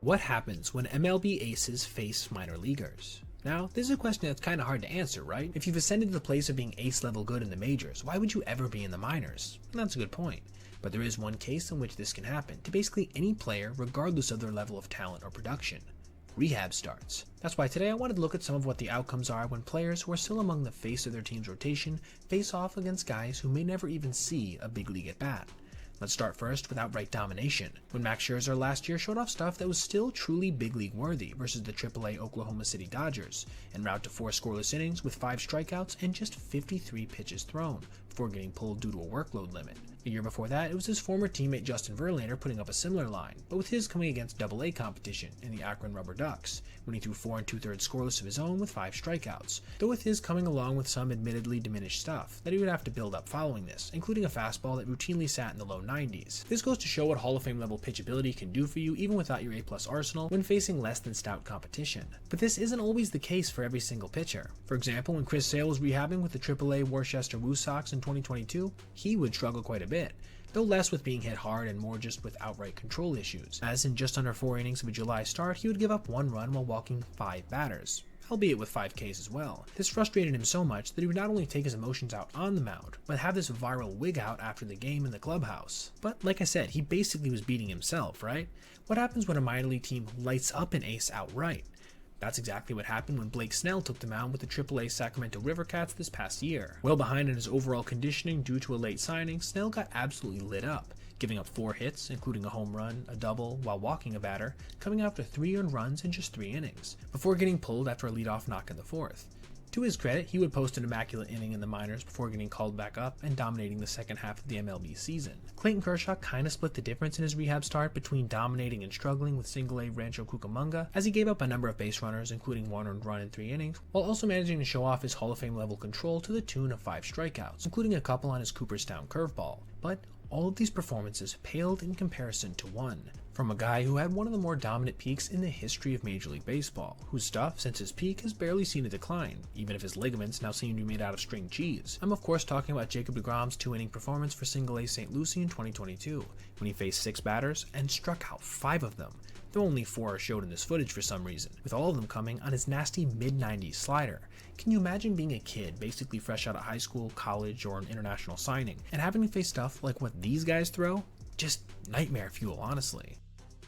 What happens when MLB aces face minor leaguers? Now, this is a question that's kind of hard to answer, right? If you've ascended to the place of being ace level good in the majors, why would you ever be in the minors? And that's a good point. But there is one case in which this can happen to basically any player regardless of their level of talent or production. Rehab starts. That's why today I wanted to look at some of what the outcomes are when players who are still among the face of their team's rotation face off against guys who may never even see a big league at bat. Let's start first with outright domination. When Max Scherzer last year showed off stuff that was still truly big league worthy versus the AAA Oklahoma City Dodgers, en route to 4 scoreless innings with 5 strikeouts and just 53 pitches thrown, before getting pulled due to a workload limit. A year before that, it was his former teammate Justin Verlander putting up a similar line, but with his coming against AA competition in the Akron Rubber Ducks, when he threw 4 2/3 scoreless of his own with 5 strikeouts, though with his coming along with some admittedly diminished stuff that he would have to build up following this, including a fastball that routinely sat in the low 90s. This goes to show what Hall of Fame level pitchability can do for you even without your A+ arsenal when facing less than stout competition. But this isn't always the case for every single pitcher. For example, when Chris Sale was rehabbing with the AAA Worcester Woo Sox in 2022, he would struggle quite a bit, though less with being hit hard and more just with outright control issues, as in just under 4 innings of a July start he would give up 1 run while walking 5 batters, albeit with 5 Ks as well. This frustrated him so much that he would not only take his emotions out on the mound, but have this viral wig out after the game in the clubhouse. But like I said, he basically was beating himself, right? What happens when a minor league team lights up an ace outright? That's exactly what happened when Blake Snell took the mound with the AAA Sacramento Rivercats this past year. Well behind in his overall conditioning due to a late signing, Snell got absolutely lit up, giving up 4 hits, including a home run, a double, while walking a batter, coming after 3 earned runs in just 3 innings, before getting pulled after a leadoff knock in the 4th. To his credit, he would post an immaculate inning in the minors before getting called back up and dominating the second half of the MLB season. Clayton Kershaw kinda split the difference in his rehab start between dominating and struggling with single-A Rancho Cucamonga, as he gave up a number of base runners, including 1 earned run in 3 innings, while also managing to show off his Hall of Fame level control to the tune of 5 strikeouts, including a couple on his Cooperstown curveball. But all of these performances paled in comparison to one, from a guy who had one of the more dominant peaks in the history of Major League Baseball, whose stuff since his peak has barely seen a decline, even if his ligaments now seem to be made out of string cheese. I'm of course talking about Jacob deGrom's 2-inning performance for single-A St. Lucie in 2022, when he faced 6 batters and struck out 5 of them, though only 4 are showed in this footage for some reason, with all of them coming on his nasty mid-90s slider. Can you imagine being a kid, basically fresh out of high school, college, or an international signing, and having to face stuff like what these guys throw? Just nightmare fuel, honestly.